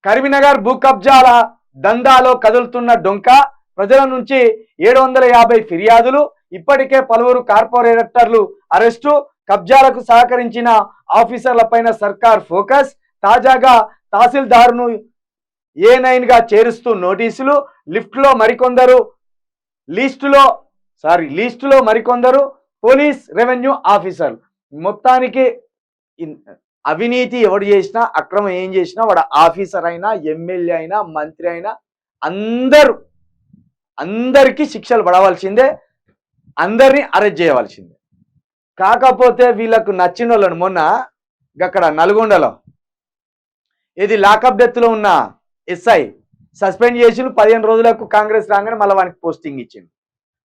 కరీంనగర్ భూ కబ్జాల దందాలో కదులుతున్న డొంక, ప్రజల నుంచి 750 ఫిర్యాదులు, ఇప్పటికే పలువురు కార్పొరేటర్లు అరెస్టు, కబ్జాలకు సహకరించిన ఆఫీసర్లపైన సర్కార్ ఫోకస్, తాజాగా తహసీల్దార్ను A9 గా చేరుస్తూ నోటీసులు, లిస్టులో మరికొందరు పోలీస్ రెవెన్యూ ఆఫీసర్లు. మొత్తానికి అవినీతి ఎవడు చేసినా, అక్రమం ఏం చేసినా, వాడు ఆఫీసర్ అయినా, ఎమ్మెల్యే అయినా, మంత్రి అయినా అందరికీ శిక్షలు పడవలసిందే, అందరినీ అరెస్ట్ చేయవలసిందే. కాకపోతే వీళ్ళకు నచ్చిన వాళ్ళను మొన్న అక్కడ నల్గొండలో ఇది లాకప్ డెత్లో ఉన్న ఎస్ఐ సస్పెండ్ చేసి 15 రోజులకు కాంగ్రెస్ రాగానే మళ్ళీ వానికి పోస్టింగ్ ఇచ్చింది.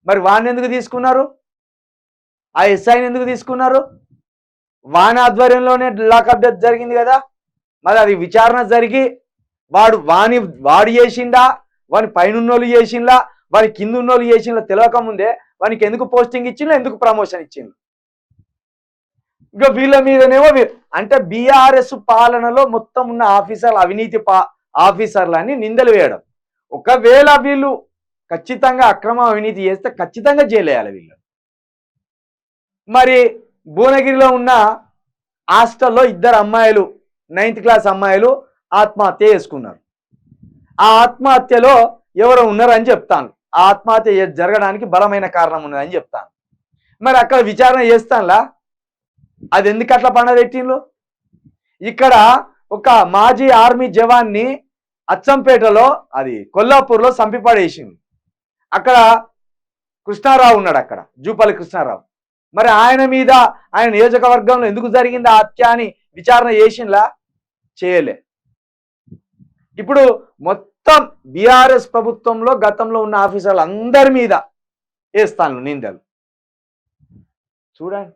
మరి వాడిని ఎందుకు తీసుకున్నారు? ఆ ఎస్ఐని ఎందుకు తీసుకున్నారు? వాని ఆధ్వర్యంలోనే లాకప్ డెత్ జరిగింది కదా. మరి అది విచారణ జరిగి వాడు చేసిండా, వాని పైనున్నోళ్ళు చేసిండా, వాని కింద ఉన్నోళ్ళు చేసిండా తెలియకముందే వానికి ఎందుకు పోస్టింగ్ ఇచ్చిండ్రు, ఎందుకు ప్రమోషన్ ఇచ్చిండ్రు? ఇంకా వీళ్ళ మీదనేమో అంటే బీఆర్ఎస్ పాలనలో మొత్తం ఉన్న ఆఫీసర్లు అవినీతి ఆఫీసర్లని నిందలు వేయడం. ఒకవేళ వీళ్ళు ఖచ్చితంగా అక్రమ అవినీతి చేస్తే ఖచ్చితంగా జైలేయాలి వీళ్ళు. మరి భువనగిరిలో ఉన్న హాస్టల్లో 2 అమ్మాయిలు 9th క్లాస్ అమ్మాయిలు ఆత్మహత్య చేసుకున్నారు. ఆ ఆత్మహత్యలో ఎవరో ఉన్నారని చెప్తాను. ఆ ఆత్మహత్య జరగడానికి బలమైన కారణం ఉన్నదని చెప్తాను. మరి అక్కడ విచారణ చేస్తానులా, అది ఎందుకు అట్లా పండబెట్టిండ్రు? ఇక్కడ ఒక మాజీ ఆర్మీ జవాన్ని అచ్చంపేటలో, అది కొల్లాపూర్లో చంపిపడేసింది. అక్కడ కృష్ణారావు ఉన్నాడు, అక్కడ జూపల్లి కృష్ణారావు. మరి ఆయన మీద, ఆయన నియోజకవర్గంలో ఎందుకు జరిగింది ఆ హత్య అని విచారణ చేసిండ్లా? చేయలే. ఇప్పుడు మొత్తం బీఆర్ఎస్ ప్రభుత్వంలో గతంలో ఉన్న ఆఫీసర్లు అందరి మీద వేస్తాను నిందలు. చూడండి.